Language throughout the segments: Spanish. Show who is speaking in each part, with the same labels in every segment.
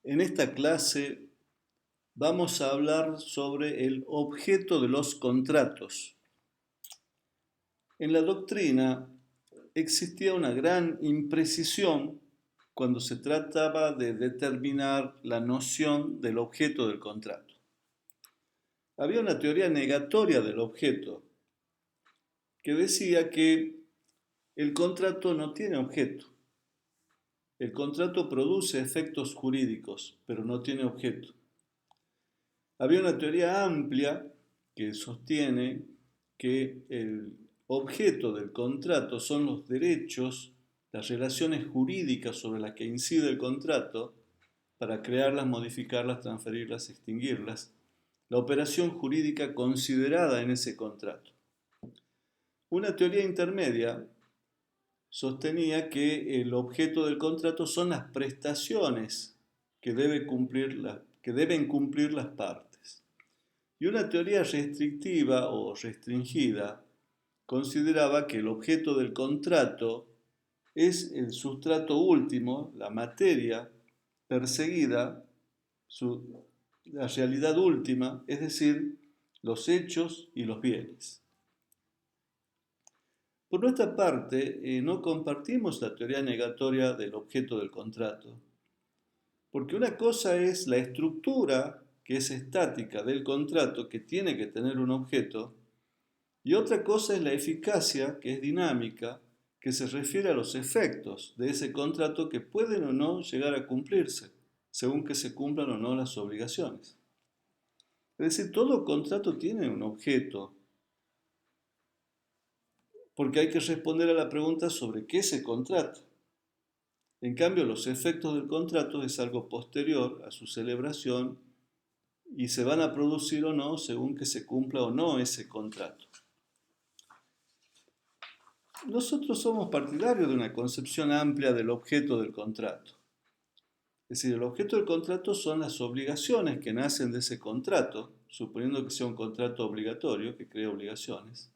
Speaker 1: En esta clase vamos a hablar sobre el objeto de los contratos. En la doctrina existía una gran imprecisión cuando se trataba de determinar la noción del objeto del contrato. Había una teoría negatoria del objeto que decía que el contrato no tiene objeto. El contrato produce efectos jurídicos, pero no tiene objeto. Había una teoría amplia que sostiene que el objeto del contrato son los derechos, las relaciones jurídicas sobre las que incide el contrato para crearlas, modificarlas, transferirlas, extinguirlas, la operación jurídica considerada en ese contrato. Una teoría intermedia sostenía que el objeto del contrato son las prestaciones que deben cumplir las partes. Y una teoría restrictiva o restringida consideraba que el objeto del contrato es el sustrato último, la materia perseguida, la realidad última, es decir, los hechos y los bienes. Por nuestra parte, no compartimos la teoría negatoria del objeto del contrato, porque una cosa es la estructura que es estática del contrato, que tiene que tener un objeto, y otra cosa es la eficacia, que es dinámica, que se refiere a los efectos de ese contrato que pueden o no llegar a cumplirse, según que se cumplan o no las obligaciones. Es decir, todo contrato tiene un objeto, porque hay que responder a la pregunta sobre qué se contrata. En cambio, los efectos del contrato es algo posterior a su celebración y se van a producir o no según que se cumpla o no ese contrato. Nosotros somos partidarios de una concepción amplia del objeto del contrato. Es decir, el objeto del contrato son las obligaciones que nacen de ese contrato, suponiendo que sea un contrato obligatorio, que crea obligaciones.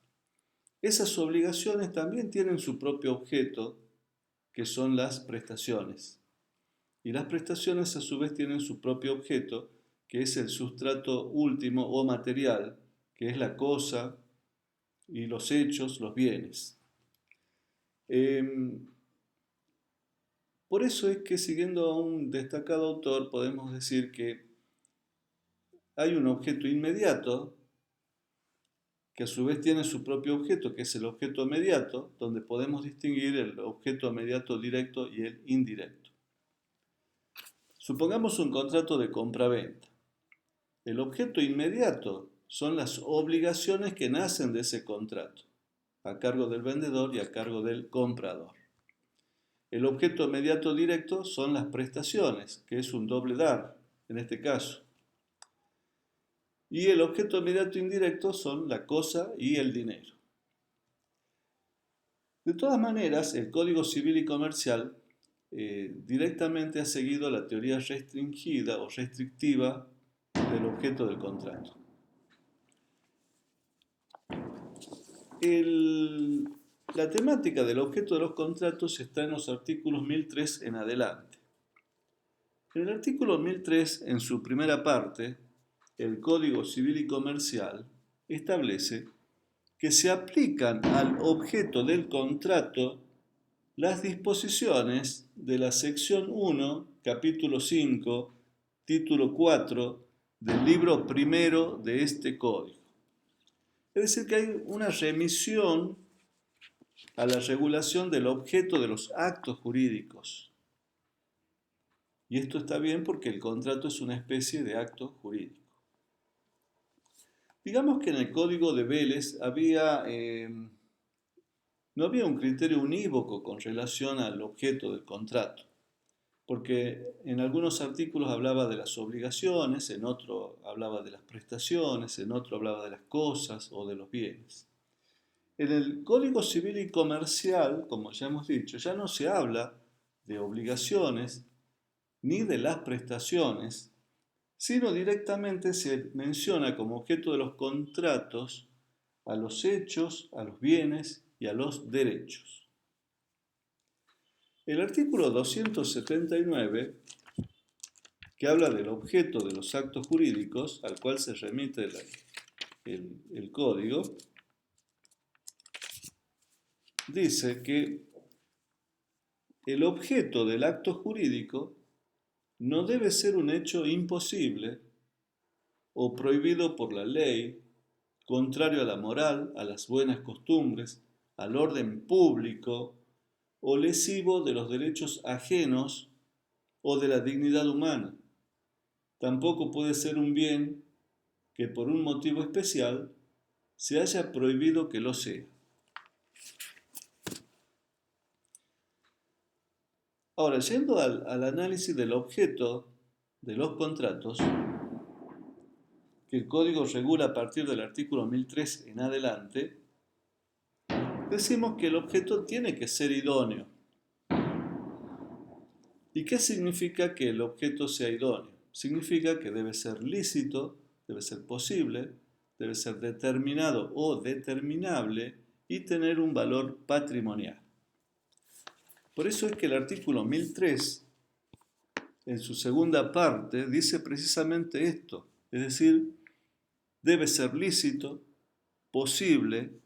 Speaker 1: Esas obligaciones también tienen su propio objeto, que son las prestaciones. Y las prestaciones a su vez tienen su propio objeto, que es el sustrato último o material, que es la cosa y los hechos, los bienes. Por eso es que, siguiendo a un destacado autor, podemos decir que hay un objeto inmediato que a su vez tiene su propio objeto, que es el objeto mediato, donde podemos distinguir el objeto mediato directo y el indirecto. Supongamos un contrato de compra-venta. El objeto inmediato son las obligaciones que nacen de ese contrato, a cargo del vendedor y a cargo del comprador. El objeto inmediato directo son las prestaciones, que es un doble dar, en este caso. Y el objeto inmediato indirecto son la cosa y el dinero. De todas maneras, el Código Civil y Comercial directamente ha seguido la teoría restringida o restrictiva del objeto del contrato. La temática del objeto de los contratos está en los artículos 1003 en adelante. En el artículo 1003, en su primera parte, el Código Civil y Comercial establece que se aplican al objeto del contrato las disposiciones de la sección 1, capítulo 5, título 4 del libro primero de este código. Es decir, que hay una remisión a la regulación del objeto de los actos jurídicos. Y esto está bien porque el contrato es una especie de acto jurídico. Digamos que en el código de Vélez no había un criterio unívoco con relación al objeto del contrato, porque en algunos artículos hablaba de las obligaciones, en otro hablaba de las prestaciones, en otro hablaba de las cosas o de los bienes. En el Código Civil y Comercial, como ya hemos dicho, ya no se habla de obligaciones ni de las prestaciones, sino directamente se menciona como objeto de los contratos a los hechos, a los bienes y a los derechos. El artículo 279, que habla del objeto de los actos jurídicos al cual se remite el código, dice que el objeto del acto jurídico no debe ser un hecho imposible o prohibido por la ley, contrario a la moral, a las buenas costumbres, al orden público o lesivo de los derechos ajenos o de la dignidad humana. Tampoco puede ser un bien que por un motivo especial se haya prohibido que lo sea. Ahora, yendo al análisis del objeto de los contratos, que el código regula a partir del artículo 1003 en adelante, decimos que el objeto tiene que ser idóneo. ¿Y qué significa que el objeto sea idóneo? Significa que debe ser lícito, debe ser posible, debe ser determinado o determinable y tener un valor patrimonial. Por eso es que el artículo 1003, en su segunda parte, dice precisamente esto, es decir, debe ser lícito, posible,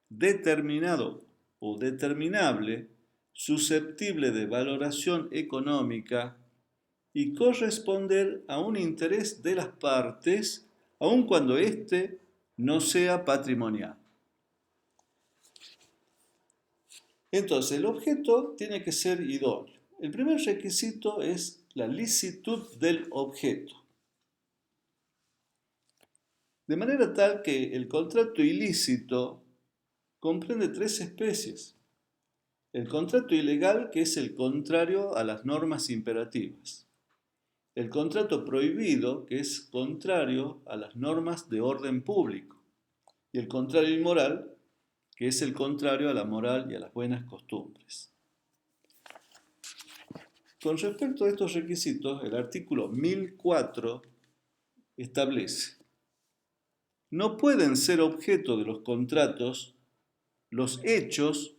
Speaker 1: determinado o determinable, susceptible de valoración económica y corresponder a un interés de las partes, aun cuando éste no sea patrimonial. Entonces, el objeto tiene que ser idóneo. El primer requisito es la licitud del objeto. De manera tal que el contrato ilícito comprende tres especies. El contrato ilegal, que es el contrario a las normas imperativas. El contrato prohibido, que es contrario a las normas de orden público. Y el contrato inmoral, que es el contrario a la moral y a las buenas costumbres. Con respecto a estos requisitos, el artículo 1004 establece: no pueden ser objeto de los contratos los hechos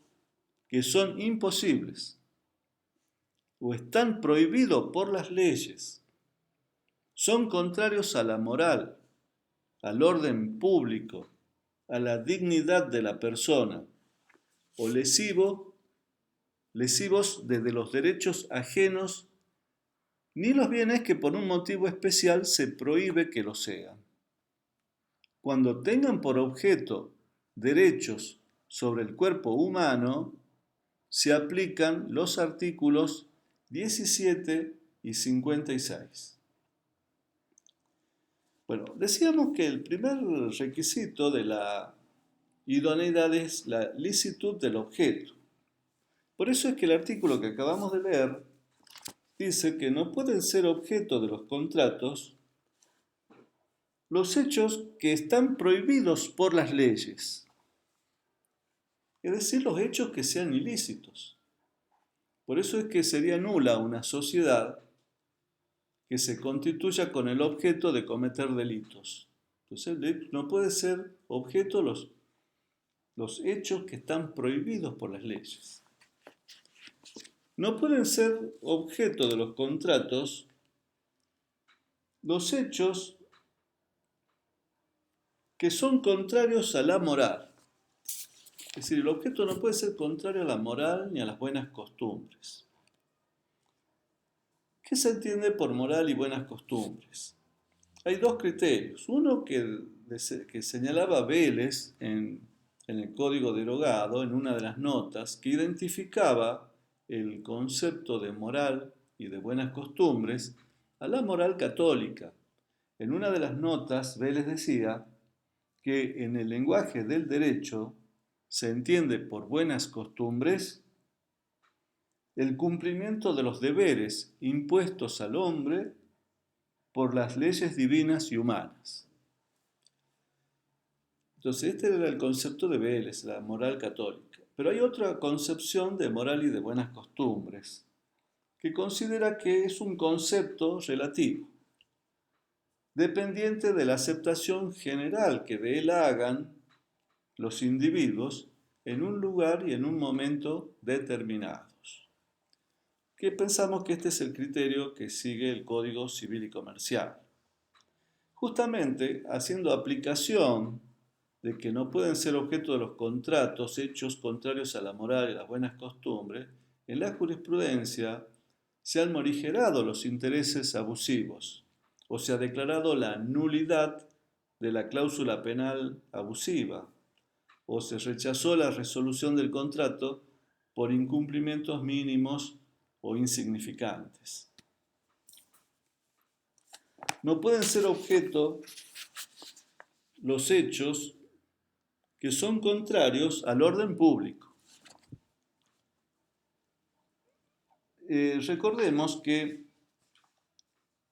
Speaker 1: que son imposibles o están prohibidos por las leyes, son contrarios a la moral, al orden público, a la dignidad de la persona, o lesivos desde los derechos ajenos, ni los bienes que por un motivo especial se prohíbe que lo sean. Cuando tengan por objeto derechos sobre el cuerpo humano, se aplican los artículos 17 y 56. Bueno, decíamos que el primer requisito de la idoneidad es la licitud del objeto. Por eso es que el artículo que acabamos de leer dice que no pueden ser objeto de los contratos los hechos que están prohibidos por las leyes, es decir, los hechos que sean ilícitos. Por eso es que sería nula una sociedad que se constituya con el objeto de cometer delitos. Entonces, no puede ser objeto los hechos que están prohibidos por las leyes. No pueden ser objeto de los contratos los hechos que son contrarios a la moral. Es decir, el objeto no puede ser contrario a la moral ni a las buenas costumbres. ¿Qué se entiende por moral y buenas costumbres? Hay dos criterios. Uno que señalaba Vélez en el Código Derogado, en una de las notas, que identificaba el concepto de moral y de buenas costumbres a la moral católica. En una de las notas, Vélez decía que en el lenguaje del derecho se entiende por buenas costumbres el cumplimiento de los deberes impuestos al hombre por las leyes divinas y humanas. Entonces, este era el concepto de Vélez, la moral católica. Pero hay otra concepción de moral y de buenas costumbres, que considera que es un concepto relativo, dependiente de la aceptación general que de él hagan los individuos en un lugar y en un momento determinados. que pensamos que este es el criterio que sigue el Código Civil y Comercial. Justamente haciendo aplicación de que no pueden ser objeto de los contratos hechos contrarios a la moral y las buenas costumbres, en la jurisprudencia se han morigerado los intereses abusivos, o se ha declarado la nulidad de la cláusula penal abusiva, o se rechazó la resolución del contrato por incumplimientos mínimos o insignificantes. No pueden ser objeto los hechos que son contrarios al orden público. Recordemos que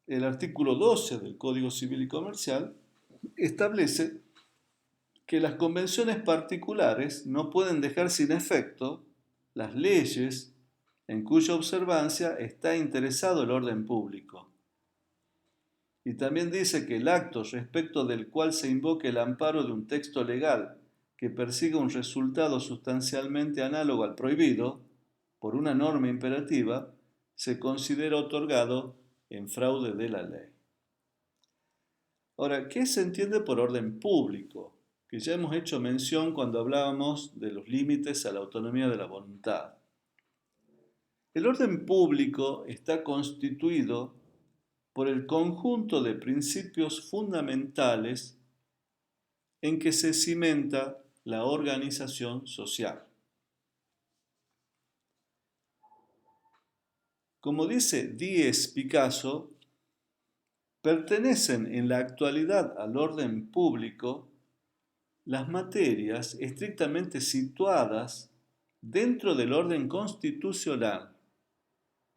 Speaker 1: el artículo 12 del Código Civil y Comercial establece que las convenciones particulares no pueden dejar sin efecto las leyes en cuya observancia está interesado el orden público. Y también dice que el acto respecto del cual se invoque el amparo de un texto legal que persiga un resultado sustancialmente análogo al prohibido, por una norma imperativa, se considera otorgado en fraude de la ley. Ahora, ¿qué se entiende por orden público? Que ya hemos hecho mención cuando hablábamos de los límites a la autonomía de la voluntad. El orden público está constituido por el conjunto de principios fundamentales en que se cimenta la organización social. Como dice Díez Picasso, pertenecen en la actualidad al orden público las materias estrictamente situadas dentro del orden constitucional.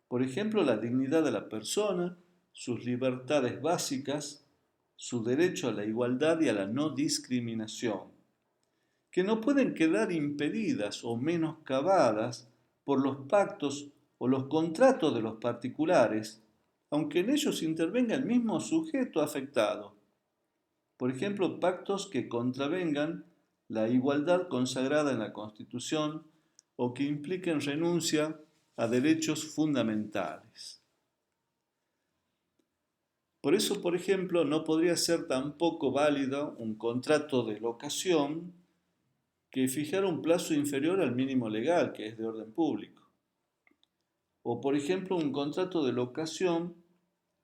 Speaker 1: Por ejemplo, la dignidad de la persona, sus libertades básicas, su derecho a la igualdad y a la no discriminación, que no pueden quedar impedidas o menoscabadas por los pactos o los contratos de los particulares, aunque en ellos intervenga el mismo sujeto afectado. Por ejemplo, pactos que contravengan la igualdad consagrada en la Constitución o que impliquen renuncia a derechos fundamentales. Por eso, por ejemplo, no podría ser tampoco válido un contrato de locación que fijara un plazo inferior al mínimo legal, que es de orden público. O, por ejemplo, un contrato de locación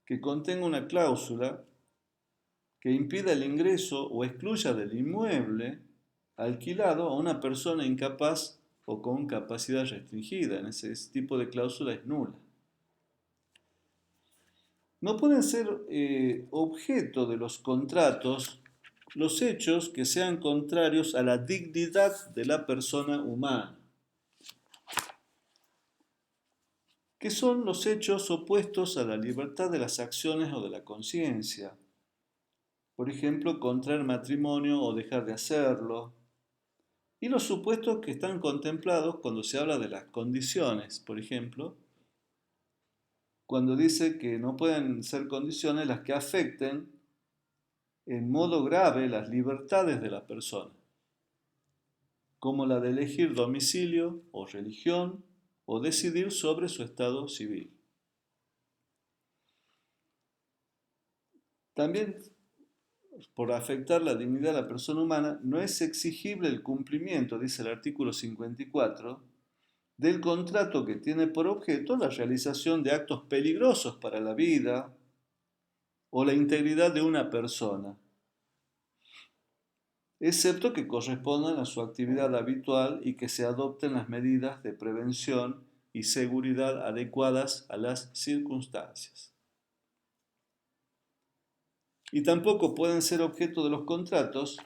Speaker 1: que contenga una cláusula que impida el ingreso o excluya del inmueble alquilado a una persona incapaz o con capacidad restringida. En ese tipo de cláusula es nula. No pueden ser objeto de los contratos los hechos que sean contrarios a la dignidad de la persona humana, que son los hechos opuestos a la libertad de las acciones o de la conciencia. Por ejemplo, contraer matrimonio o dejar de hacerlo. Y los supuestos que están contemplados cuando se habla de las condiciones, por ejemplo, cuando dice que no pueden ser condiciones las que afecten en modo grave las libertades de la persona, como la de elegir domicilio o religión o decidir sobre su estado civil. También, por afectar la dignidad de la persona humana, no es exigible el cumplimiento, dice el artículo 54, del contrato que tiene por objeto la realización de actos peligrosos para la vida o la integridad de una persona, excepto que correspondan a su actividad habitual y que se adopten las medidas de prevención y seguridad adecuadas a las circunstancias. Y tampoco pueden ser objeto de los contratos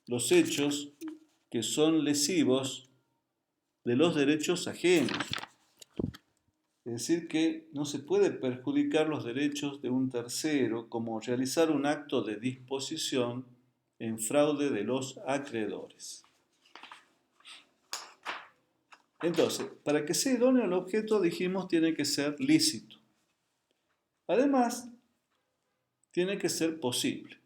Speaker 1: los hechos que son lesivos de los derechos ajenos. Es decir, que no se puede perjudicar los derechos de un tercero, como realizar un acto de disposición en fraude de los acreedores. Entonces, para que sea idóneo el objeto, dijimos, tiene que ser lícito. Además, tiene que ser posible.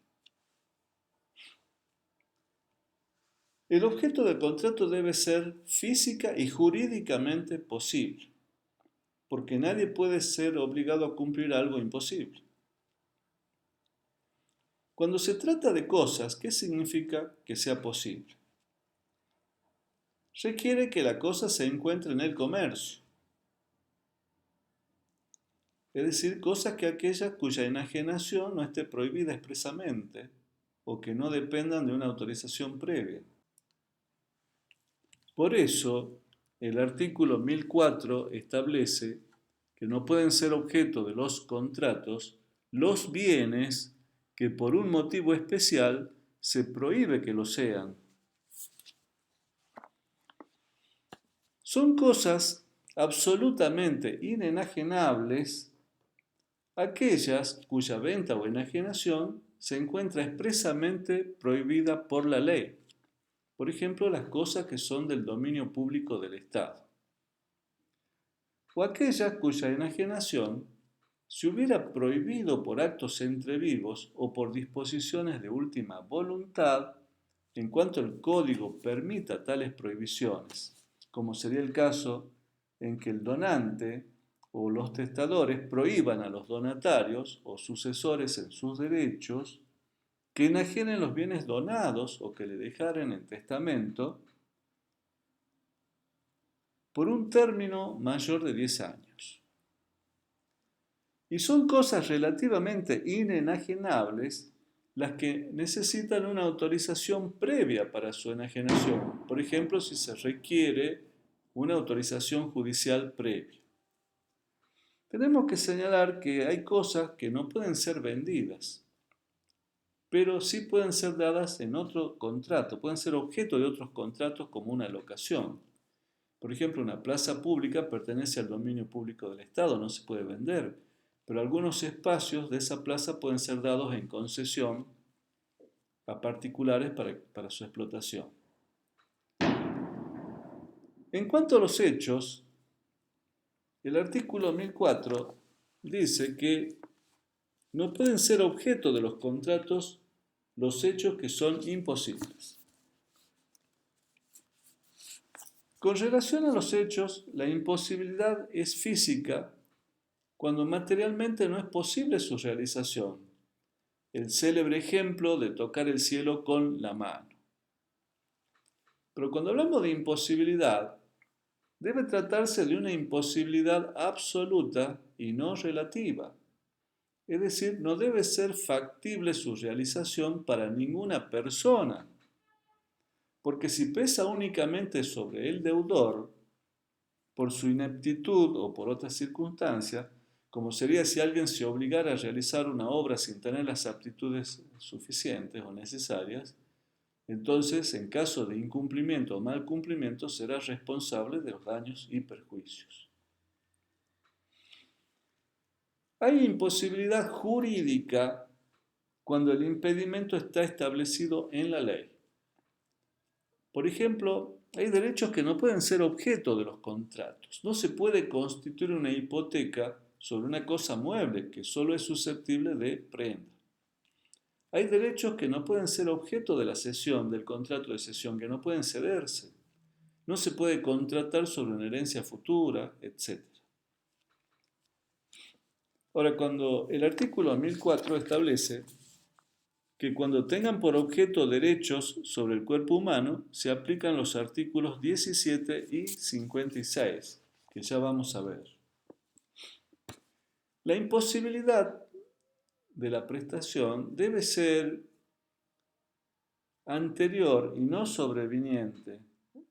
Speaker 1: El objeto del contrato debe ser física y jurídicamente posible. porque nadie puede ser obligado a cumplir algo imposible. Cuando se trata de cosas, ¿qué significa que sea posible? Requiere que la cosa se encuentre en el comercio, es decir, cosas que aquellas cuya enajenación no esté prohibida expresamente o que no dependan de una autorización previa. Por eso, el artículo 1004 establece que no pueden ser objeto de los contratos los bienes que por un motivo especial se prohíbe que lo sean. Son cosas absolutamente inenajenables aquellas cuya venta o enajenación se encuentra expresamente prohibida por la ley. Por ejemplo, las cosas que son del dominio público del Estado. O aquellas cuya enajenación se hubiera prohibido por actos entre vivos o por disposiciones de última voluntad en cuanto el código permita tales prohibiciones, como sería el caso en que el donante o los testadores prohíban a los donatarios o sucesores en sus derechos que enajenen los bienes donados o que le dejaren en testamento por un término mayor de 10 años. Y son cosas relativamente inenajenables las que necesitan una autorización previa para su enajenación. Por ejemplo, si se requiere una autorización judicial previa. Tenemos que señalar que hay cosas que no pueden ser vendidas, pero sí pueden ser dadas en otro contrato, pueden ser objeto de otros contratos como una locación. Por ejemplo, una plaza pública pertenece al dominio público del Estado, no se puede vender, pero algunos espacios de esa plaza pueden ser dados en concesión a particulares para su explotación. En cuanto a los hechos, el artículo 1004 dice que no pueden ser objeto de los contratos los hechos que son imposibles. Con relación a los hechos, la imposibilidad es física cuando materialmente no es posible su realización. El célebre ejemplo de tocar el cielo con la mano. Pero cuando hablamos de imposibilidad, debe tratarse de una imposibilidad absoluta y no relativa. Es decir, no debe ser factible su realización para ninguna persona, porque si pesa únicamente sobre el deudor, por su ineptitud o por otra circunstancia, como sería si alguien se obligara a realizar una obra sin tener las aptitudes suficientes o necesarias, entonces, en caso de incumplimiento o mal cumplimiento, será responsable de los daños y perjuicios. Hay imposibilidad jurídica cuando el impedimento está establecido en la ley. Por ejemplo, hay derechos que no pueden ser objeto de los contratos. No se puede constituir una hipoteca sobre una cosa mueble que solo es susceptible de prenda. Hay derechos que no pueden ser objeto de la cesión, del contrato de cesión, que no pueden cederse. No se puede contratar sobre una herencia futura, etc. Ahora, cuando el artículo 1004 establece que cuando tengan por objeto derechos sobre el cuerpo humano, se aplican los artículos 17 y 56, que ya vamos a ver. La imposibilidad de la prestación debe ser anterior y no sobreviniente.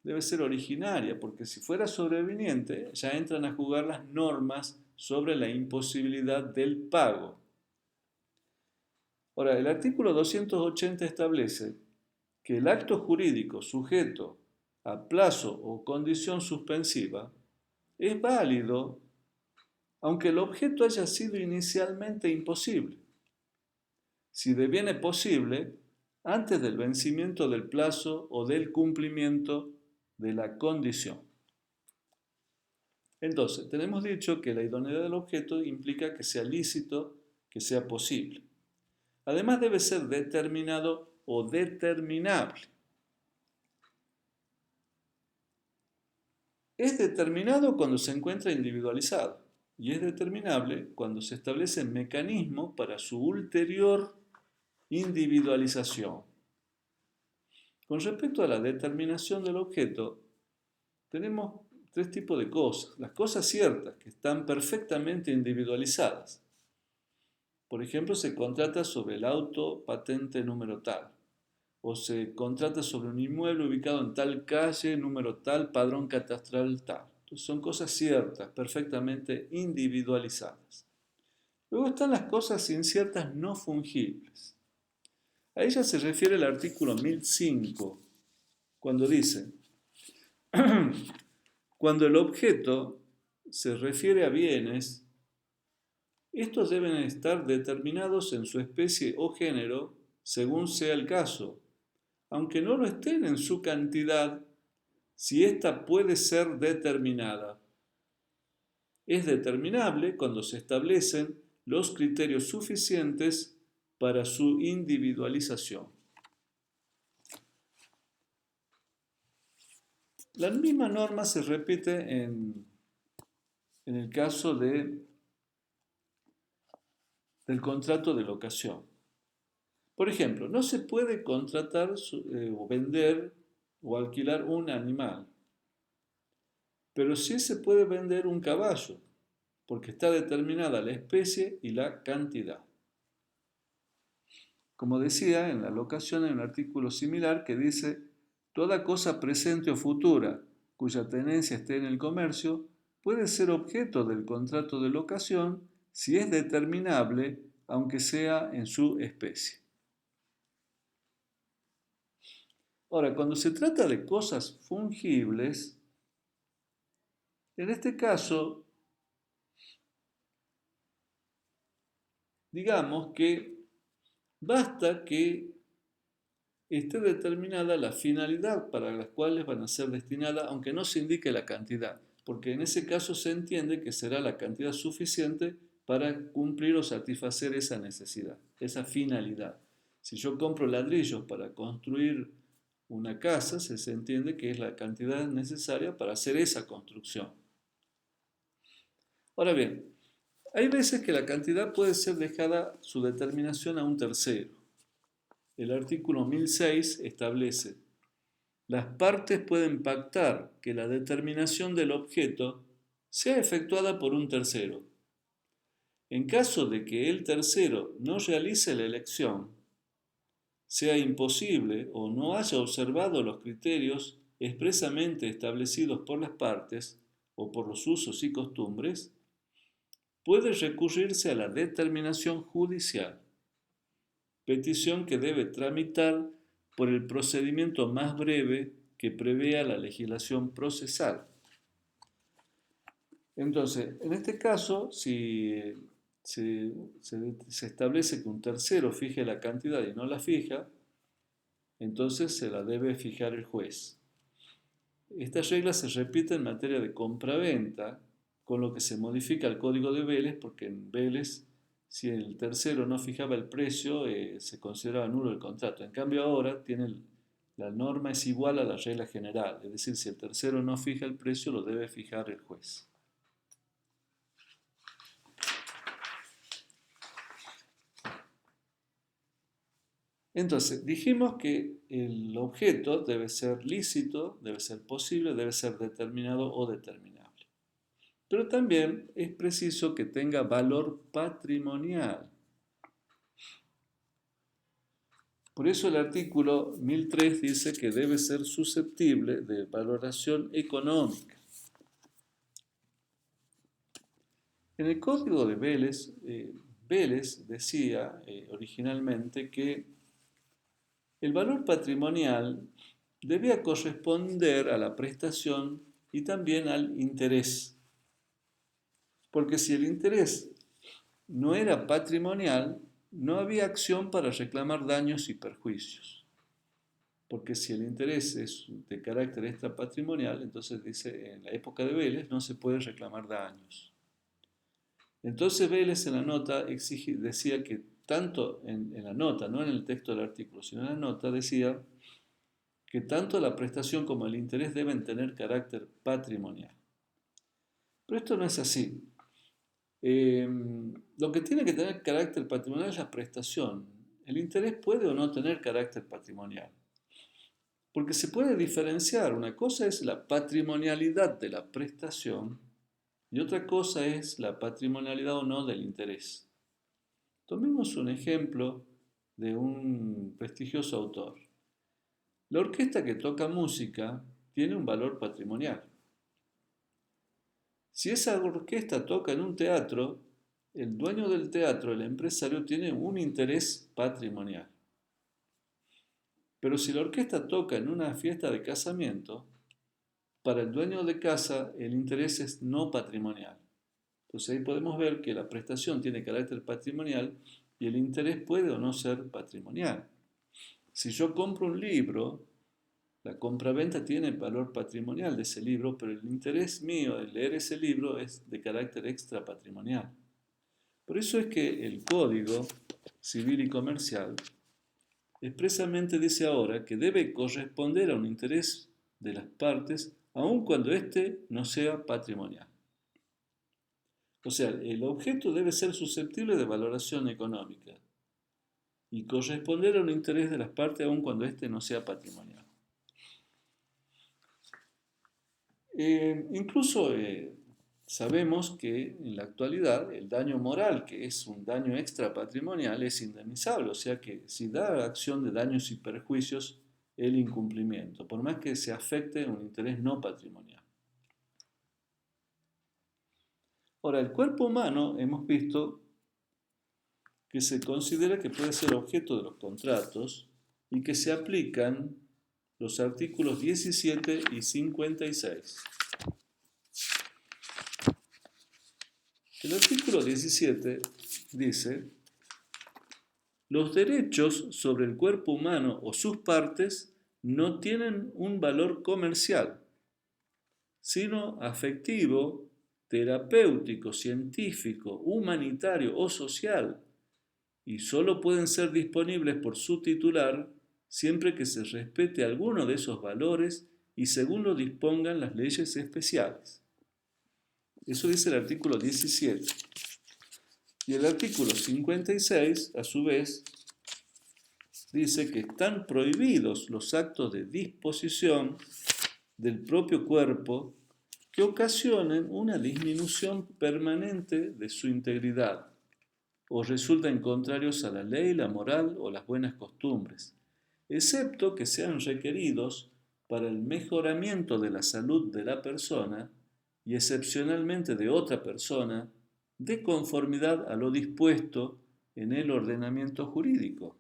Speaker 1: Debe ser originaria, porque si fuera sobreviniente, ya entran a jugar las normas sobre la imposibilidad del pago. Ahora, el artículo 280 establece que el acto jurídico sujeto a plazo o condición suspensiva es válido aunque el objeto haya sido inicialmente imposible. Si deviene posible antes del vencimiento del plazo o del cumplimiento de la condición. Entonces, tenemos dicho que la idoneidad del objeto implica que sea lícito, que sea posible. Además debe ser determinado o determinable. Es determinado cuando se encuentra individualizado. y es determinable cuando se establece mecanismo para su ulterior individualización. Con respecto a la determinación del objeto, tenemos tres tipos de cosas. Las cosas ciertas, que están perfectamente individualizadas. Por ejemplo, se contrata sobre el auto patente número tal, o se contrata sobre un inmueble ubicado en tal calle, número tal, padrón catastral tal. Entonces son cosas ciertas, perfectamente individualizadas. Luego están las cosas inciertas no fungibles. A ellas se refiere el artículo 1005, cuando dice, cuando el objeto se refiere a bienes, estos deben estar determinados en su especie o género según sea el caso, aunque no lo estén en su cantidad, si ésta puede ser determinada. Es determinable cuando se establecen los criterios suficientes para su individualización. La misma norma se repite en el caso del contrato de locación. Por ejemplo, no se puede contratar o vender o alquilar un animal, pero sí se puede vender un caballo, porque está determinada la especie y la cantidad. Como decía, en la locación hay un artículo similar que dice, toda cosa presente o futura cuya tenencia esté en el comercio puede ser objeto del contrato de locación si es determinable, aunque sea en su especie. Ahora, cuando se trata de cosas fungibles, en este caso, digamos que basta que esté determinada la finalidad para las cuales van a ser destinadas, aunque no se indique la cantidad, porque en ese caso se entiende que será la cantidad suficiente para cumplir o satisfacer esa necesidad, esa finalidad. Si yo compro ladrillos para construir una casa, se entiende que es la cantidad necesaria para hacer esa construcción. Ahora bien, hay veces que la cantidad puede ser dejada su determinación a un tercero. El artículo 1006 establece, las partes pueden pactar que la determinación del objeto sea efectuada por un tercero. En caso de que el tercero no realice la elección, sea imposible o no haya observado los criterios expresamente establecidos por las partes o por los usos y costumbres, puede recurrirse a la determinación judicial, petición que debe tramitar por el procedimiento más breve que prevea la legislación procesal. Entonces, en este caso, si se establece que un tercero fije la cantidad y no la fija, entonces se la debe fijar el juez. Esta regla se repite en materia de compraventa, con lo que se modifica el código de Vélez, porque en Vélez, si el tercero no fijaba el precio, se consideraba nulo el contrato. En cambio ahora la norma es igual a la regla general, es decir, si el tercero no fija el precio, lo debe fijar el juez. Entonces, dijimos que el objeto debe ser lícito, debe ser posible, debe ser determinado o determinable. Pero también es preciso que tenga valor patrimonial. Por eso el artículo 1003 dice que debe ser susceptible de valoración económica. En el código de Vélez, Vélez decía originalmente que el valor patrimonial debía corresponder a la prestación y también al interés. Porque si el interés no era patrimonial, no había acción para reclamar daños y perjuicios. Porque si el interés es de carácter extrapatrimonial, entonces dice, en la época de Vélez no se puede reclamar daños. Entonces Vélez en la nota decía que tanto en la nota, no en el texto del artículo, sino en la nota decía que tanto la prestación como el interés deben tener carácter patrimonial. Pero esto no es así. Eh, lo que tiene que tener carácter patrimonial es la prestación. El interés puede o no tener carácter patrimonial, porque se puede diferenciar. Una cosa es la patrimonialidad de la prestación y otra cosa es la patrimonialidad o no del interés. Tomemos un ejemplo de un prestigioso autor. La orquesta que toca música tiene un valor patrimonial. Si esa orquesta toca en un teatro, el dueño del teatro, el empresario, tiene un interés patrimonial. Pero si la orquesta toca en una fiesta de casamiento, para el dueño de casa el interés es no patrimonial. Entonces ahí podemos ver que la prestación tiene carácter patrimonial y el interés puede o no ser patrimonial. Si yo compro un libro, la compraventa tiene valor patrimonial de ese libro, pero el interés mío de leer ese libro es de carácter extrapatrimonial. Por eso es que el Código Civil y Comercial expresamente dice ahora que debe corresponder a un interés de las partes, aun cuando éste no sea patrimonial. O sea, el objeto debe ser susceptible de valoración económica y corresponder a un interés de las partes, aun cuando éste no sea patrimonial. Incluso sabemos que en la actualidad el daño moral, que es un daño extrapatrimonial, es indemnizable, o sea que si da acción de daños y perjuicios el incumplimiento, por más que se afecte un interés no patrimonial. Ahora, el cuerpo humano hemos visto que se considera que puede ser objeto de los contratos y que se aplican los artículos 17 y 56. El artículo 17 dice: los derechos sobre el cuerpo humano o sus partes no tienen un valor comercial, sino afectivo, terapéutico, científico, humanitario o social, y solo pueden ser disponibles por su titular siempre que se respete alguno de esos valores y según lo dispongan las leyes especiales. Eso dice el artículo 17. Y el artículo 56, a su vez, dice que están prohibidos los actos de disposición del propio cuerpo que ocasionen una disminución permanente de su integridad o resulten contrarios a la ley, la moral o las buenas costumbres, excepto que sean requeridos para el mejoramiento de la salud de la persona y excepcionalmente de otra persona, de conformidad a lo dispuesto en el ordenamiento jurídico.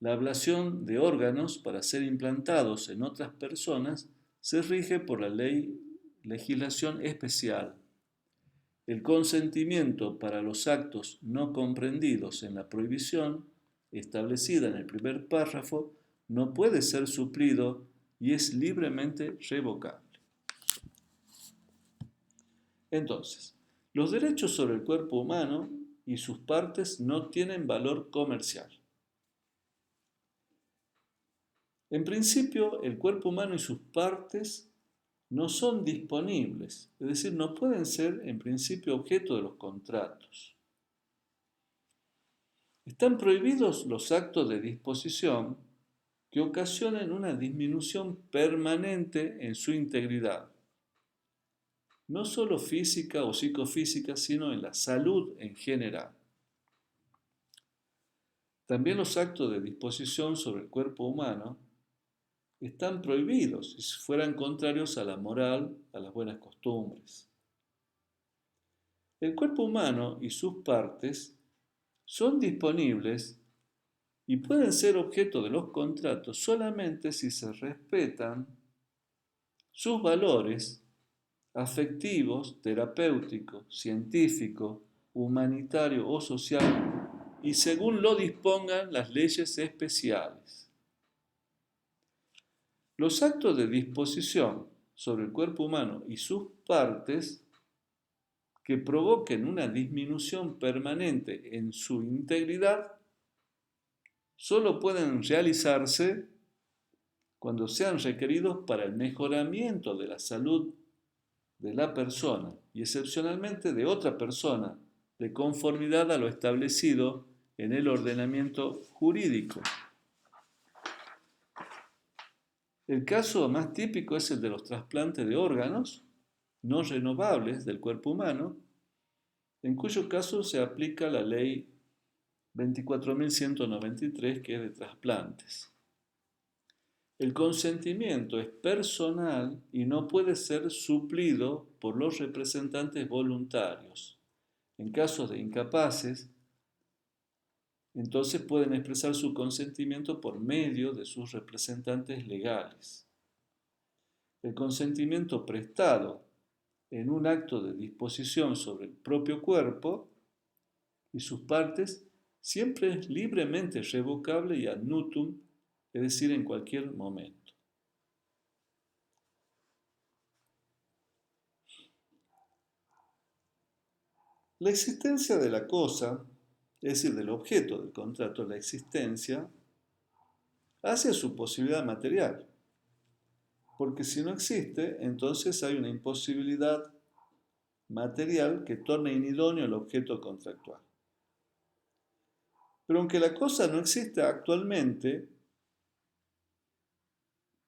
Speaker 1: La ablación de órganos para ser implantados en otras personas se rige por la legislación especial. El consentimiento para los actos no comprendidos en la prohibición, establecida en el primer párrafo, no puede ser suplido y es libremente revocable. Entonces, los derechos sobre el cuerpo humano y sus partes no tienen valor comercial. En principio, el cuerpo humano y sus partes no son disponibles, es decir, no pueden ser en principio objeto de los contratos. Están prohibidos los actos de disposición que ocasionen una disminución permanente en su integridad, no solo física o psicofísica, sino en la salud en general. También los actos de disposición sobre el cuerpo humano están prohibidos si fueran contrarios a la moral, a las buenas costumbres. El cuerpo humano y sus partes son disponibles y pueden ser objeto de los contratos solamente si se respetan sus valores afectivos, terapéuticos, científicos, humanitario o social y según lo dispongan las leyes especiales. Los actos de disposición sobre el cuerpo humano y sus partes que provoquen una disminución permanente en su integridad solo pueden realizarse cuando sean requeridos para el mejoramiento de la salud de la persona y excepcionalmente de otra persona, de conformidad a lo establecido en el ordenamiento jurídico. El caso más típico es el de los trasplantes de órganos no renovables del cuerpo humano, en cuyo caso se aplica la ley 24.193, que es de trasplantes. El consentimiento es personal y no puede ser suplido por los representantes voluntarios. En casos de incapaces, entonces pueden expresar su consentimiento por medio de sus representantes legales. El consentimiento prestado en un acto de disposición sobre el propio cuerpo y sus partes siempre es libremente revocable y ad nutum, es decir, en cualquier momento. La existencia de la cosa, es decir, del objeto del contrato, la existencia, hace su posibilidad material. Porque si no existe, entonces hay una imposibilidad material que torna inidóneo el objeto contractual. Pero aunque la cosa no exista actualmente,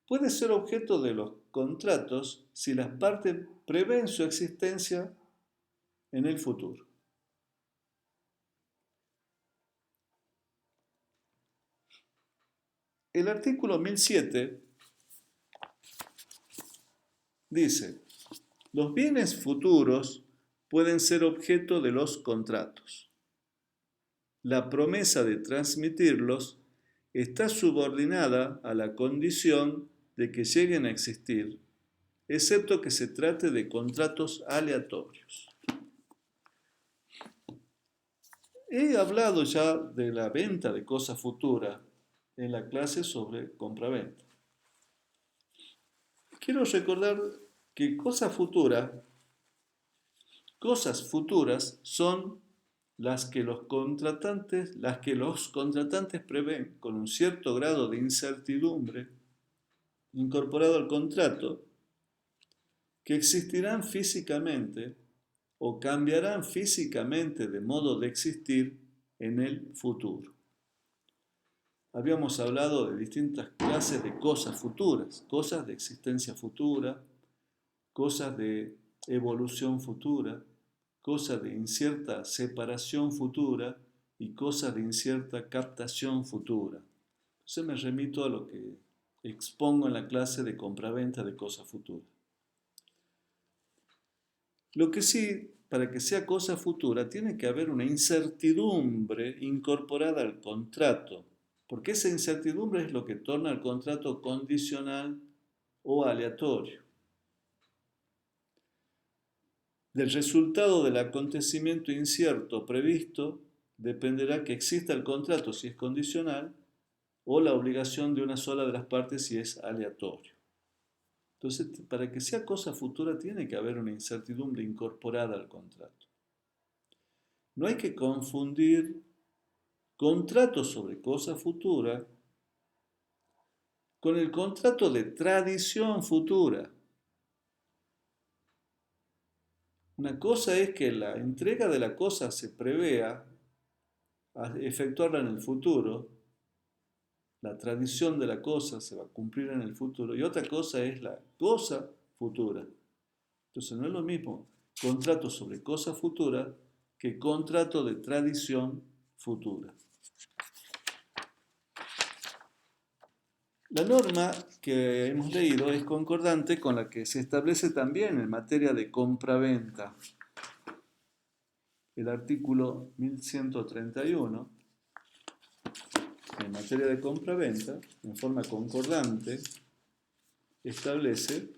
Speaker 1: puede ser objeto de los contratos si las partes prevén su existencia en el futuro. El artículo 1007 dice: los bienes futuros pueden ser objeto de los contratos. La promesa de transmitirlos está subordinada a la condición de que lleguen a existir, excepto que se trate de contratos aleatorios. He hablado ya de la venta de cosa futura en la clase sobre compraventa. Quiero recordar que cosas futuras son las que los contratantes prevén con un cierto grado de incertidumbre incorporado al contrato, que existirán físicamente o cambiarán físicamente de modo de existir en el futuro. Habíamos hablado de distintas clases de cosas futuras, cosas de existencia futura, cosas de evolución futura, cosas de incierta separación futura y cosas de incierta captación futura. Entonces me remito a lo que expongo en la clase de compraventa de cosa futura. Lo que sí, para que sea cosa futura, tiene que haber una incertidumbre incorporada al contrato, porque esa incertidumbre es lo que torna el contrato condicional o aleatorio. Del resultado del acontecimiento incierto previsto dependerá que exista el contrato si es condicional o la obligación de una sola de las partes si es aleatorio. Entonces, para que sea cosa futura tiene que haber una incertidumbre incorporada al contrato. No hay que confundir contrato sobre cosa futura con el contrato de tradición futura. Una cosa es que la entrega de la cosa se prevea a efectuarla en el futuro, la tradición de la cosa se va a cumplir en el futuro, y otra cosa es la cosa futura. Entonces no es lo mismo contrato sobre cosa futura que contrato de tradición futura. La norma que hemos leído es concordante con la que se establece también en materia de compraventa. El artículo 1131, en materia de compraventa, en forma concordante, establece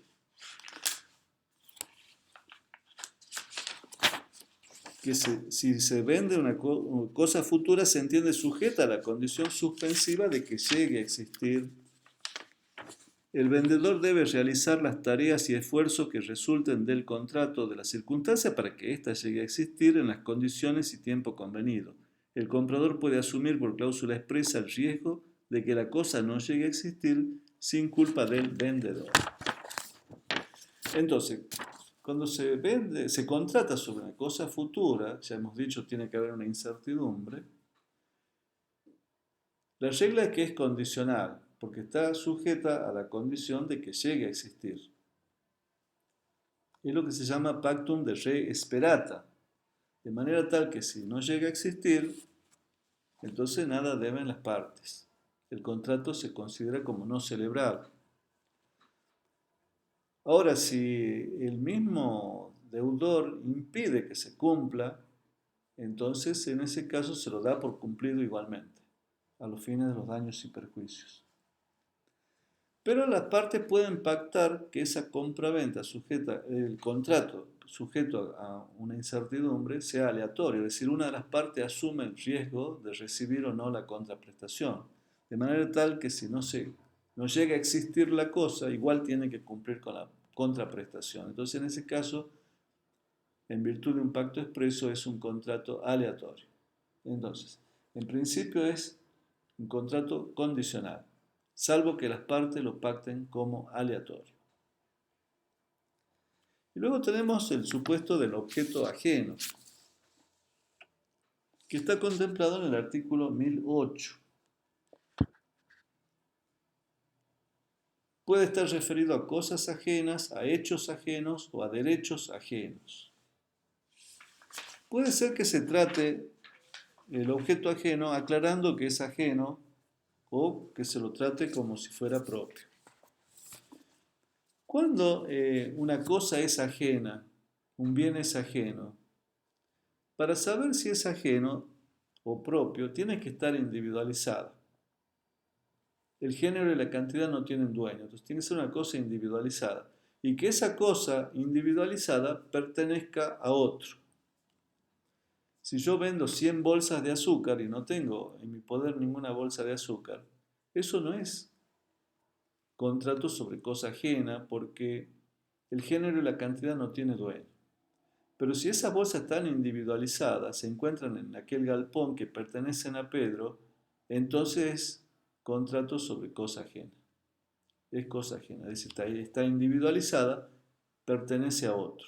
Speaker 1: que si se vende una cosa futura se entiende sujeta a la condición suspensiva de que llegue a existir. El vendedor debe realizar las tareas y esfuerzos que resulten del contrato de la circunstancia para que ésta llegue a existir en las condiciones y tiempo convenido. El comprador puede asumir por cláusula expresa el riesgo de que la cosa no llegue a existir sin culpa del vendedor. Entonces, cuando se vende, se contrata sobre una cosa futura, ya hemos dicho, tiene que haber una incertidumbre. La regla es que es condicional, porque está sujeta a la condición de que llegue a existir. Es lo que se llama pactum de re sperata, de manera tal que si no llega a existir, entonces nada deben las partes. El contrato se considera como no celebrable. Ahora, si el mismo deudor impide que se cumpla, entonces en ese caso se lo da por cumplido igualmente, a los fines de los daños y perjuicios. Pero las partes pueden pactar que esa compraventa sujeta, el contrato sujeto a una incertidumbre sea aleatorio, es decir, una de las partes asume el riesgo de recibir o no la contraprestación, de manera tal que si no llega a existir la cosa, igual tiene que cumplir con la contraprestación. Entonces, en ese caso, en virtud de un pacto expreso, es un contrato aleatorio. Entonces, en principio es un contrato condicional, salvo que las partes lo pacten como aleatorio. Y luego tenemos el supuesto del objeto ajeno, que está contemplado en el artículo 1008. Puede estar referido a cosas ajenas, a hechos ajenos o a derechos ajenos. Puede ser que se trate el objeto ajeno aclarando que es ajeno o que se lo trate como si fuera propio. Cuando una cosa es ajena, un bien es ajeno, para saber si es ajeno o propio, tiene que estar individualizado. El género y la cantidad no tienen dueño, entonces tiene que ser una cosa individualizada. Y que esa cosa individualizada pertenezca a otro. Si yo vendo 100 bolsas de azúcar y no tengo en mi poder ninguna bolsa de azúcar, eso no es contrato sobre cosa ajena porque el género y la cantidad no tienen dueño. Pero si esas bolsas están individualizadas, se encuentran en aquel galpón que pertenecen a Pedro, entonces es contrato sobre cosa ajena. Es cosa ajena, es decir, está individualizada, pertenece a otro.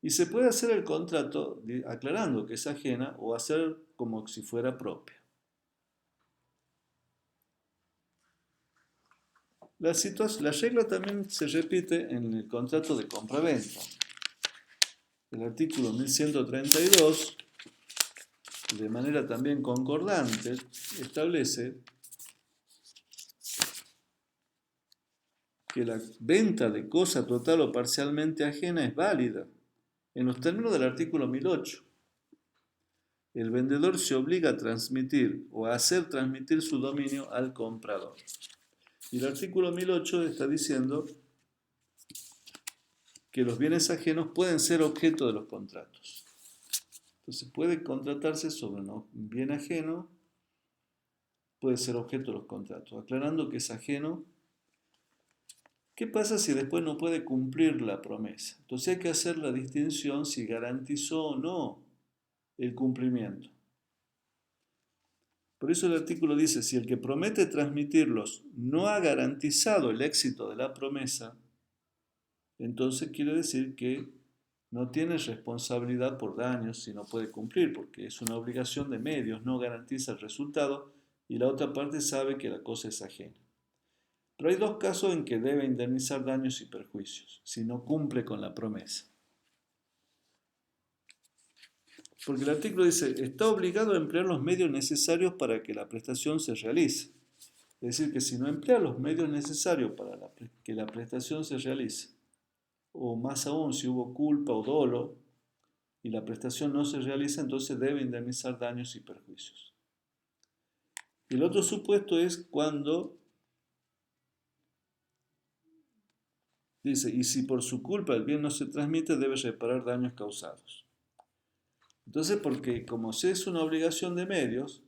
Speaker 1: Y se puede hacer el contrato aclarando que es ajena o hacer como si fuera propia. La regla también se repite en el contrato de compraventa. El artículo 1132, de manera también concordante, establece que la venta de cosa total o parcialmente ajena es válida en los términos del artículo 1008. El vendedor se obliga a transmitir o a hacer transmitir su dominio al comprador. Y el artículo 1008 está diciendo que los bienes ajenos pueden ser objeto de los contratos. Entonces puede contratarse sobre un bien ajeno, puede ser objeto de los contratos, aclarando que es ajeno. ¿Qué pasa si después no puede cumplir la promesa? Entonces hay que hacer la distinción si garantizó o no el cumplimiento. Por eso el artículo dice, si el que promete transmitirlos no ha garantizado el éxito de la promesa, entonces quiere decir que no tiene responsabilidad por daños si no puede cumplir, porque es una obligación de medios, no garantiza el resultado y la otra parte sabe que la cosa es ajena. Pero hay dos casos en que debe indemnizar daños y perjuicios, si no cumple con la promesa. Porque el artículo dice, está obligado a emplear los medios necesarios para que la prestación se realice. Es decir, que si no emplea los medios necesarios para que la prestación se realice, o más aún si hubo culpa o dolo y la prestación no se realiza, entonces debe indemnizar daños y perjuicios. El otro supuesto es cuando dice, y si por su culpa el bien no se transmite, debe reparar daños causados. Entonces, porque como si es una obligación de medios,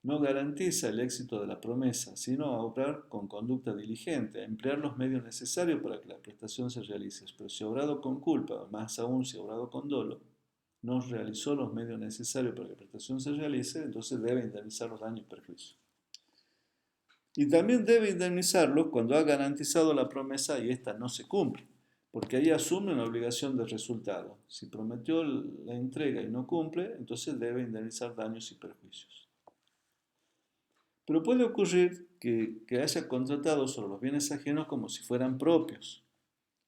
Speaker 1: no garantiza el éxito de la promesa, sino a obrar con conducta diligente, a emplear los medios necesarios para que la prestación se realice. Pero si ha obrado con culpa, más aún si ha obrado con dolo, no realizó los medios necesarios para que la prestación se realice, entonces debe indemnizar los daños y perjuicios. Y también debe indemnizarlos cuando ha garantizado la promesa y ésta no se cumple. porque ahí asume una obligación de resultado. Si prometió la entrega y no cumple, entonces debe indemnizar daños y perjuicios. Pero puede ocurrir que haya contratado sobre los bienes ajenos como si fueran propios.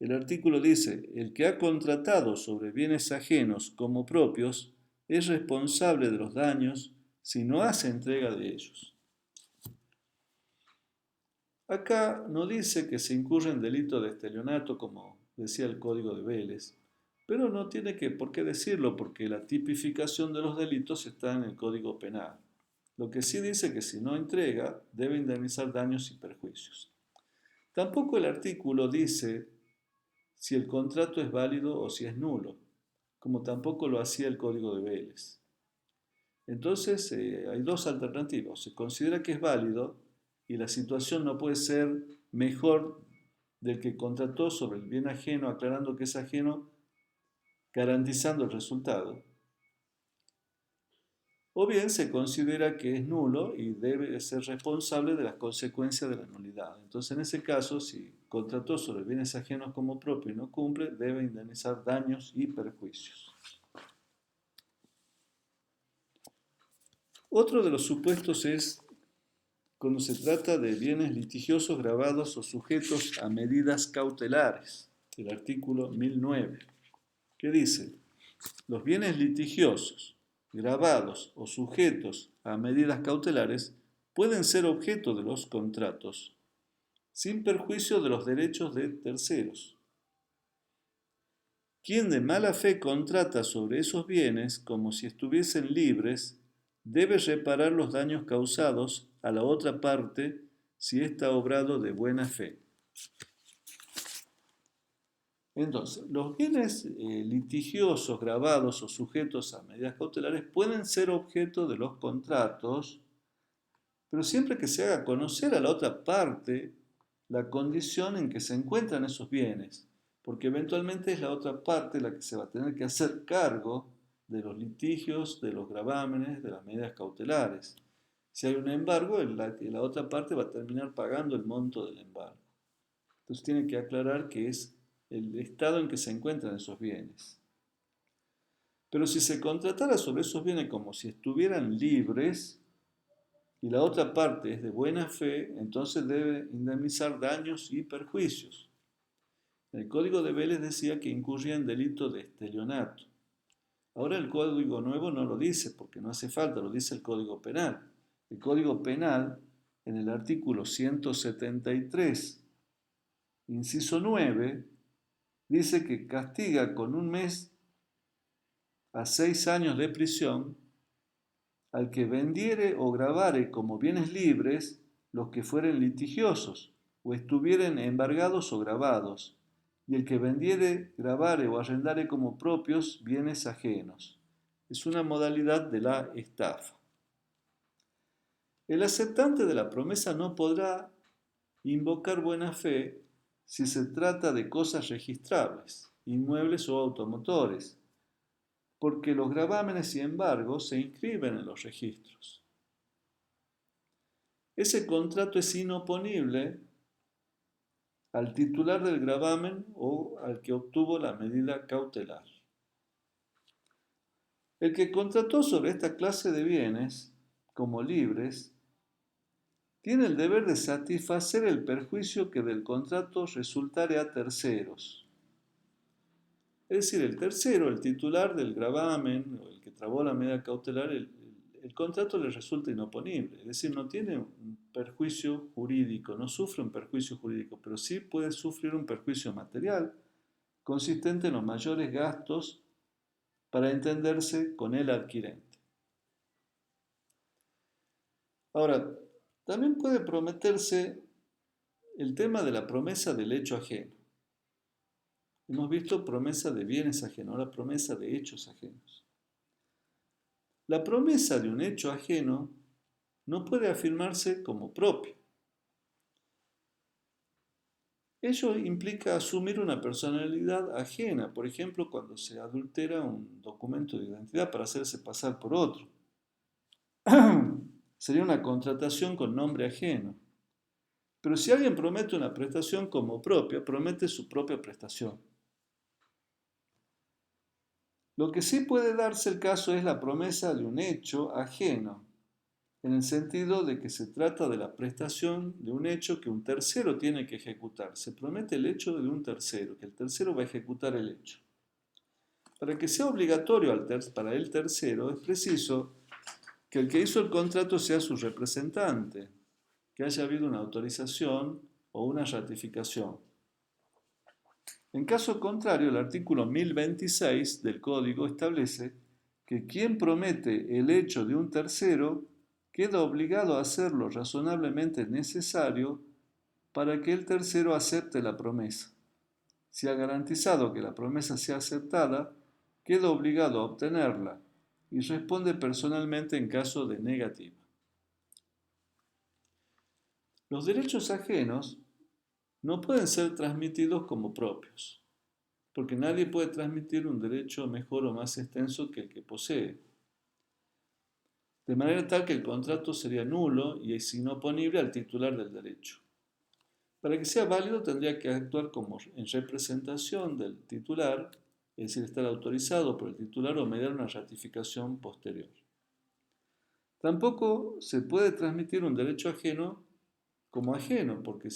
Speaker 1: El artículo dice, el que ha contratado sobre bienes ajenos como propios es responsable de los daños si no hace entrega de ellos. Acá no dice que se incurre en delito de estelionato como decía el Código de Vélez, pero no tiene por qué decirlo porque la tipificación de los delitos está en el Código Penal. Lo que sí dice que si no entrega debe indemnizar daños y perjuicios. Tampoco el artículo dice si el contrato es válido o si es nulo, como tampoco lo hacía el Código de Vélez. Entonces hay dos alternativas. Se considera que es válido y la situación no puede ser mejor del que contrató sobre el bien ajeno, aclarando que es ajeno, garantizando el resultado. O bien se considera que es nulo y debe ser responsable de las consecuencias de la nulidad. Entonces, en ese caso, si contrató sobre bienes ajenos como propio y no cumple, debe indemnizar daños y perjuicios. Otro de los supuestos es cuando se trata de bienes litigiosos gravados o sujetos a medidas cautelares, el artículo 1009, que dice, los bienes litigiosos gravados o sujetos a medidas cautelares pueden ser objeto de los contratos, sin perjuicio de los derechos de terceros. Quien de mala fe contrata sobre esos bienes como si estuviesen libres, debe reparar los daños causados a la otra parte si ésta ha obrado de buena fe. Entonces, los bienes litigiosos, gravados o sujetos a medidas cautelares pueden ser objeto de los contratos, pero siempre que se haga conocer a la otra parte la condición en que se encuentran esos bienes, porque eventualmente es la otra parte la que se va a tener que hacer cargo de los litigios, de los gravámenes, de las medidas cautelares. Si hay un embargo, la otra parte va a terminar pagando el monto del embargo. Entonces tiene que aclarar que es el estado en que se encuentran esos bienes. Pero si se contratara sobre esos bienes como si estuvieran libres y la otra parte es de buena fe, entonces debe indemnizar daños y perjuicios. El Código de Vélez decía que incurría en delito de estelionato. Ahora el Código Nuevo no lo dice porque no hace falta, lo dice el Código Penal. El Código Penal, en el artículo 173, inciso 9, dice que castiga con 1 mes a 6 años de prisión al que vendiere o grabare como bienes libres los que fueren litigiosos o estuvieren embargados o grabados, y el que vendiere, grabare o arrendare como propios bienes ajenos. Es una modalidad de la estafa. El aceptante de la promesa no podrá invocar buena fe si se trata de cosas registrables, inmuebles o automotores, porque los gravámenes y embargos se inscriben en los registros. Ese contrato es inoponible al titular del gravamen o al que obtuvo la medida cautelar. El que contrató sobre esta clase de bienes como libres tiene el deber de satisfacer el perjuicio que del contrato resultare a terceros. Es decir, el tercero, el titular del gravamen o el que trabó la medida cautelar, el contrato le resulta inoponible. Es decir, no tiene un perjuicio jurídico, no sufre un perjuicio jurídico, pero sí puede sufrir un perjuicio material consistente en los mayores gastos para entenderse con el adquirente. Ahora, también puede prometerse el tema de la promesa del hecho ajeno. Hemos visto promesa de bienes ajenos, ahora promesa de hechos ajenos. La promesa de un hecho ajeno no puede afirmarse como propio. Ello implica asumir una personalidad ajena, por ejemplo, cuando se adultera un documento de identidad para hacerse pasar por otro. Sería una contratación con nombre ajeno. Pero si alguien promete una prestación como propia, promete su propia prestación. Lo que sí puede darse el caso es la promesa de un hecho ajeno, en el sentido de que se trata de la prestación de un hecho que un tercero tiene que ejecutar. Se promete el hecho de un tercero, que el tercero va a ejecutar el hecho. Para que sea obligatorio para el tercero, es preciso que el que hizo el contrato sea su representante, que haya habido una autorización o una ratificación. En caso contrario, el artículo 1026 del Código establece que quien promete el hecho de un tercero queda obligado a hacer lo razonablemente necesario para que el tercero acepte la promesa. Si ha garantizado que la promesa sea aceptada, queda obligado a obtenerla y responde personalmente en caso de negativa. Los derechos ajenos no pueden ser transmitidos como propios, porque nadie puede transmitir un derecho mejor o más extenso que el que posee, de manera tal que el contrato sería nulo y es inoponible al titular del derecho. Para que sea válido tendría que actuar como en representación del titular, es decir, estar autorizado por el titular o mediar una ratificación posterior. Tampoco se puede transmitir un derecho ajeno como ajeno, porque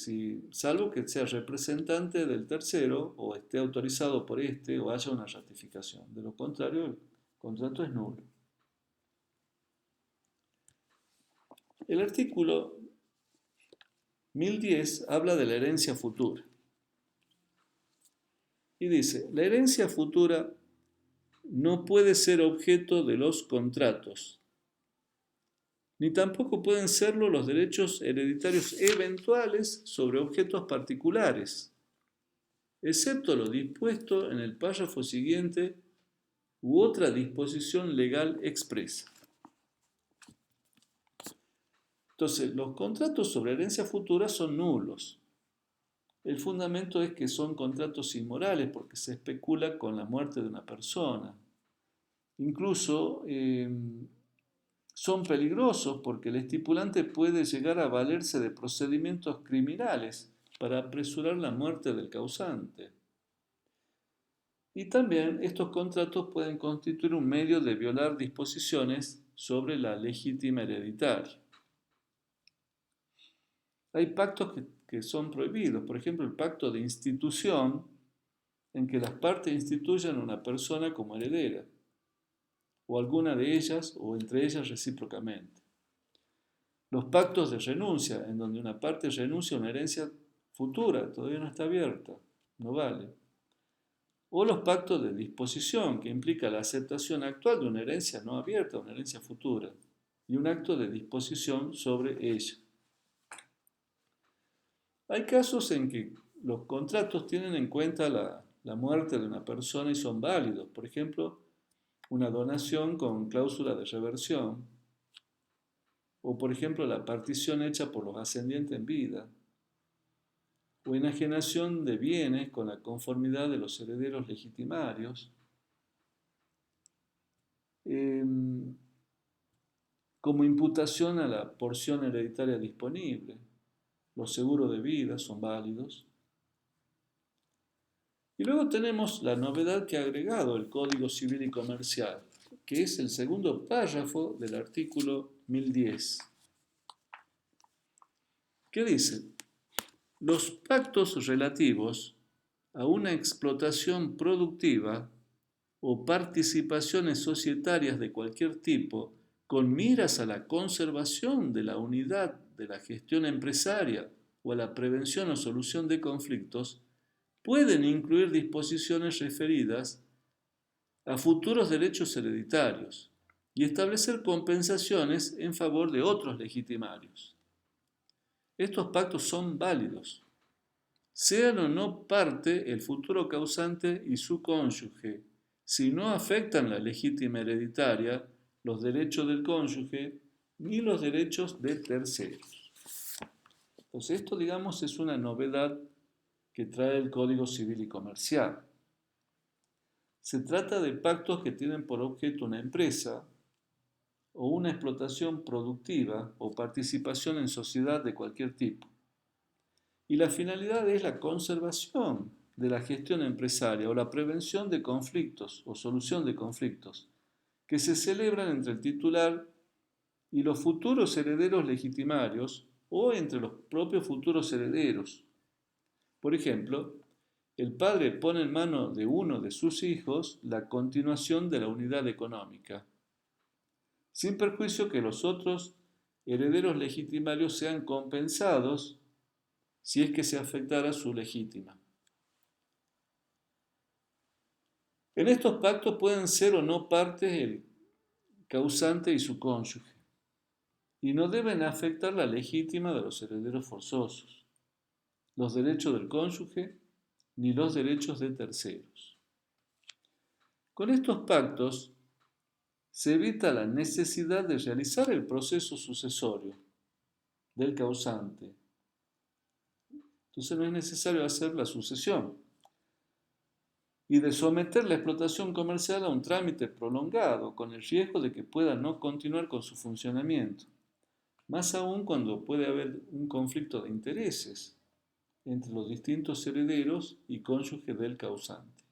Speaker 1: salvo que sea representante del tercero o esté autorizado por este o haya una ratificación. De lo contrario, el contrato es nulo. El artículo 1010 habla de la herencia futura y dice, la herencia futura no puede ser objeto de los contratos, ni tampoco pueden serlo los derechos hereditarios eventuales sobre objetos particulares, excepto lo dispuesto en el párrafo siguiente u otra disposición legal expresa. Entonces, los contratos sobre herencia futura son nulos. El fundamento es que son contratos inmorales porque se especula con la muerte de una persona. Incluso son peligrosos porque el estipulante puede llegar a valerse de procedimientos criminales para apresurar la muerte del causante. Y también estos contratos pueden constituir un medio de violar disposiciones sobre la legítima hereditaria. Hay pactos que son prohibidos, por ejemplo el pacto de institución en que las partes instituyen a una persona como heredera, o alguna de ellas o entre ellas recíprocamente. Los pactos de renuncia, en donde una parte renuncia a una herencia futura, todavía no está abierta, no vale. O los pactos de disposición, que implica la aceptación actual de una herencia no abierta, una herencia futura, y un acto de disposición sobre ella. Hay casos en que los contratos tienen en cuenta la muerte de una persona y son válidos. Por ejemplo, una donación con cláusula de reversión. O por ejemplo, la partición hecha por los ascendientes en vida. O enajenación de bienes con la conformidad de los herederos legitimarios. Como imputación a la porción hereditaria disponible. Los seguros de vida son válidos. Y luego tenemos la novedad que ha agregado el Código Civil y Comercial, que es el segundo párrafo del artículo 1010. ¿Qué dice? Los pactos relativos a una explotación productiva o participaciones societarias de cualquier tipo con miras a la conservación de la unidad de la gestión empresaria o a la prevención o solución de conflictos pueden incluir disposiciones referidas a futuros derechos hereditarios y establecer compensaciones en favor de otros legitimarios. Estos pactos son válidos, sean o no parte el futuro causante y su cónyuge, si no afectan la legítima hereditaria, los derechos del cónyuge ni los derechos de terceros. Entonces esto, digamos, es una novedad que trae el Código Civil y Comercial. Se trata de pactos que tienen por objeto una empresa o una explotación productiva o participación en sociedad de cualquier tipo. Y la finalidad es la conservación de la gestión empresaria o la prevención de conflictos o solución de conflictos que se celebran entre el titular y los futuros herederos legitimarios o entre los propios futuros herederos. Por ejemplo, el padre pone en manos de uno de sus hijos la continuación de la unidad económica, sin perjuicio que los otros herederos legitimarios sean compensados si es que se afectara su legítima. En estos pactos pueden ser o no partes el causante y su cónyuge, y no deben afectar la legítima de los herederos forzosos, los derechos del cónyuge ni los derechos de terceros. Con estos pactos se evita la necesidad de realizar el proceso sucesorio del causante. Entonces no es necesario hacer la sucesión y de someter la explotación comercial a un trámite prolongado con el riesgo de que pueda no continuar con su funcionamiento, más aún cuando puede haber un conflicto de intereses entre los distintos herederos y cónyuges del causante.